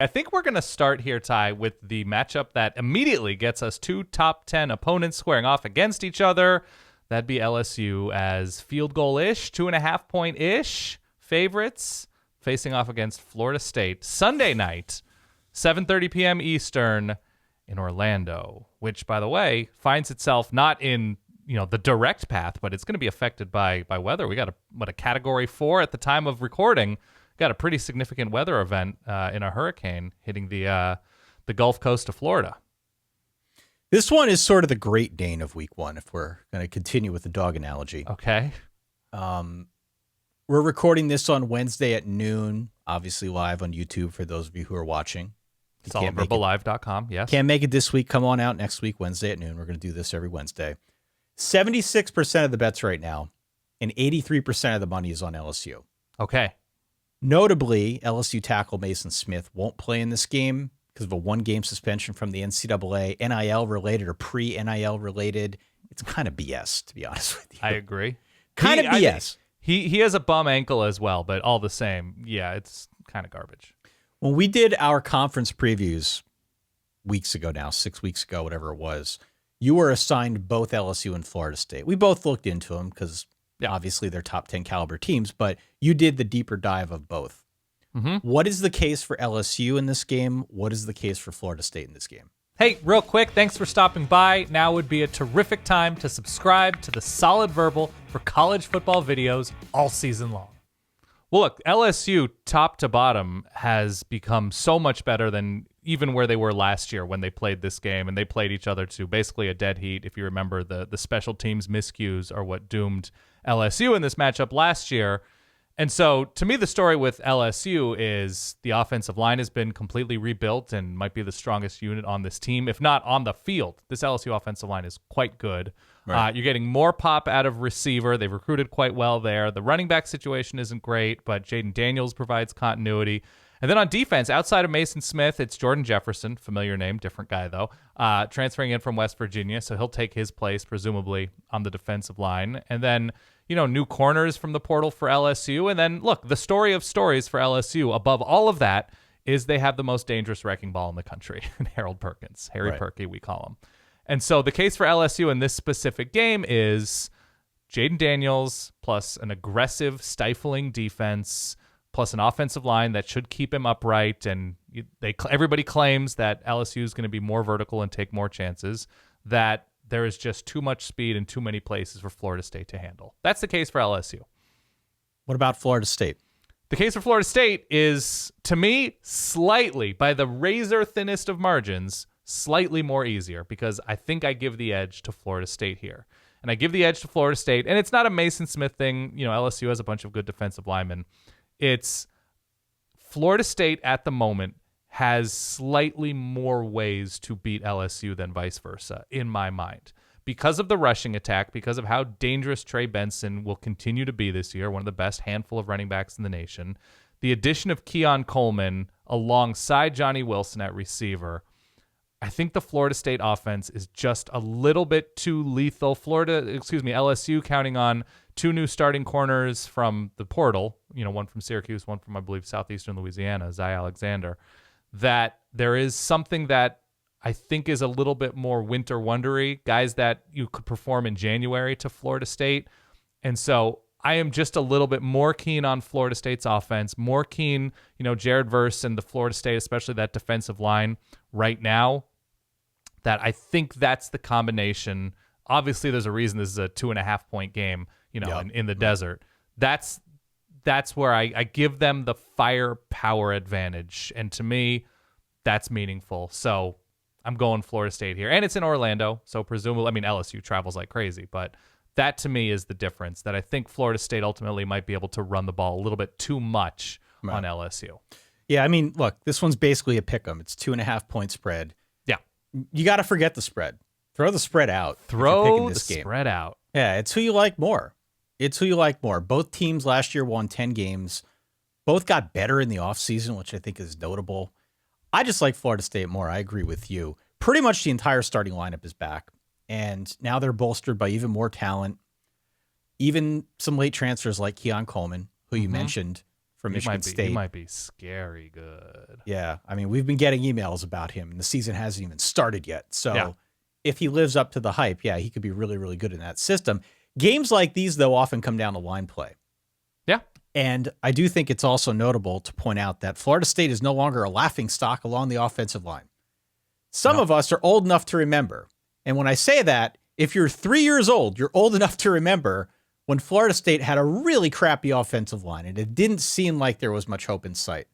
I think we're going to start here, Ty, with the matchup that immediately gets us two top 10 opponents squaring off against each other. That'd be LSU as field goal-ish, 2.5-point-ish favorites facing off against Florida State Sunday night, 7:30 p.m. Eastern in Orlando, which, by the way, finds itself not in the direct path, but it's going to be affected by weather. We got a Category 4 at the time of recording. Got a pretty significant weather event in a hurricane hitting the Gulf Coast of Florida. This one is sort of the Great Dane of week one, if we're going to continue with the dog analogy. Okay. We're recording this on Wednesday at noon, obviously live on YouTube for those of you who are watching. SolidVerbalLive.com, yes. Can't make it this week. Come on out next week, Wednesday at noon. We're going to do this every Wednesday. 76% of the bets right now, and 83% of the money is on LSU. Okay. Notably, LSU tackle Maason Smith won't play in this game because of a one-game suspension from the NCAA, NIL-related or pre-NIL-related. It's kind of BS, to be honest with you. I agree. Kind of BS. He has a bum ankle as well, but all the same, yeah, it's kind of garbage. When we did our conference previews weeks ago now, 6 weeks ago, whatever it was, you were assigned both LSU and Florida State. We both looked into them because obviously they're top 10 caliber teams, but you did the deeper dive of both. Mm-hmm. What is the case for LSU in this game? What is the case for Florida State in this game? Hey, real quick, thanks for stopping by. Now would be a terrific time to subscribe to the Solid Verbal for college football videos all season long. Well, look, LSU top to bottom has become so much better than even where they were last year when they played this game, and they played each other to basically a dead heat. If you remember, the special teams miscues are what doomed LSU in this matchup last year. And so, to me, the story with LSU is the offensive line has been completely rebuilt and might be the strongest unit on this team, if not on the field. This LSU offensive line is quite good. Right. You're getting more pop out of receiver. They've recruited quite well there. The running back situation isn't great, but Jayden Daniels provides continuity. And then on defense, outside of Maason Smith, it's Jordan Jefferson, familiar name, different guy though, transferring in from West Virginia, so he'll take his place, presumably, on the defensive line. And then, new corners from the portal for LSU. And then, look, the story of stories for LSU, above all of that, is they have the most dangerous wrecking ball in the country, Harold Perkins, Harry Perky, we call him. And so the case for LSU in this specific game is Jayden Daniels plus an aggressive, stifling defense plus an offensive line that should keep him upright. And everybody claims that LSU is going to be more vertical and take more chances, that there is just too much speed in too many places for Florida State to handle. That's the case for LSU. What about Florida State? The case for Florida State is, to me, slightly, by the razor thinnest of margins, slightly more easier, because I think I give the edge to Florida State here. And I give the edge to Florida State, and it's not a Maason Smith thing. LSU has a bunch of good defensive linemen. It's Florida State at the moment has slightly more ways to beat LSU than vice versa, in my mind. Because of the rushing attack, because of how dangerous Trey Benson will continue to be this year, one of the best handful of running backs in the nation, the addition of Keon Coleman alongside Johnny Wilson at receiver, I think the Florida State offense is just a little bit too lethal. LSU counting on two new starting corners from the portal, one from Syracuse, one from, I believe, Southeastern Louisiana, Zy Alexander, that there is something that I think is a little bit more winter wondery, guys that you could perform in January to Florida State. And so I am just a little bit more keen on Florida State's offense, more keen, Jared Verse and the Florida State, especially that defensive line right now, that I think that's the combination. Obviously, there's a reason this is a 2.5-point game, in the desert. That's where I give them the firepower advantage. And to me, that's meaningful. So I'm going Florida State here. And it's in Orlando, so presumably, LSU travels like crazy, but that to me is the difference, that I think Florida State ultimately might be able to run the ball a little bit too much on LSU. Yeah, look, this one's basically a pick 'em. It's 2.5-point spread. Yeah. You got to forget the spread. Throw the spread out. Throw the spread out. Yeah, it's who you like more. Both teams last year won 10 games. Both got better in the offseason, which I think is notable. I just like Florida State more. I agree with you. Pretty much the entire starting lineup is back. And now they're bolstered by even more talent. Even some late transfers like Keon Coleman, who you mentioned, from Michigan State. He might be scary good. Yeah, I mean, we've been getting emails about him, and the season hasn't even started yet. So if he lives up to the hype, yeah, he could be really, really good in that system. Games like these, though, often come down to line play. Yeah. And I do think it's also notable to point out that Florida State is no longer a laughingstock along the offensive line. Some of us are old enough to remember. And when I say that, if you're 3 years old, you're old enough to remember when Florida State had a really crappy offensive line, and it didn't seem like there was much hope in sight.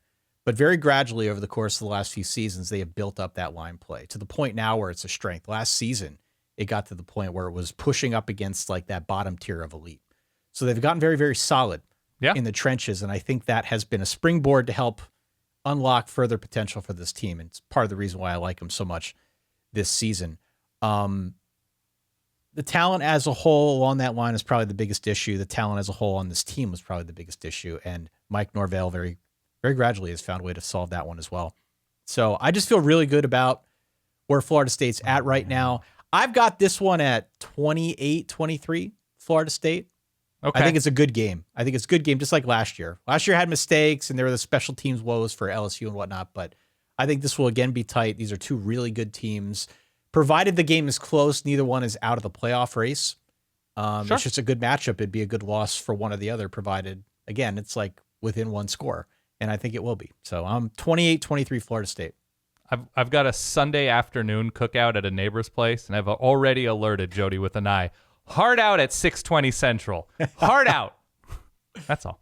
But very gradually over the course of the last few seasons, they have built up that line play to the point now where it's a strength. Last season, it got to the point where it was pushing up against like that bottom tier of elite. So they've gotten very, very solid in the trenches, and I think that has been a springboard to help unlock further potential for this team. And it's part of the reason why I like them so much this season. The talent as a whole along that line is probably the biggest issue. The talent as a whole on this team was probably the biggest issue. And Mike Norvell very, very gradually has found a way to solve that one as well. So I just feel really good about where Florida State's at right now. I've got this one at 28-23, Florida State. Okay. I think it's a good game. I think it's a good game, just like last year. Last year had mistakes, and there were the special teams woes for LSU and whatnot, but I think this will again be tight. These are two really good teams. Provided the game is close, neither one is out of the playoff race. Sure. It's just a good matchup. It'd be a good loss for one or the other, provided, again, it's like within one score, and I think it will be. So I'm 28-23 Florida State. I've got a Sunday afternoon cookout at a neighbor's place, and I've already alerted Jody with an eye. Hard out at 6:20 Central. Hard out. That's all.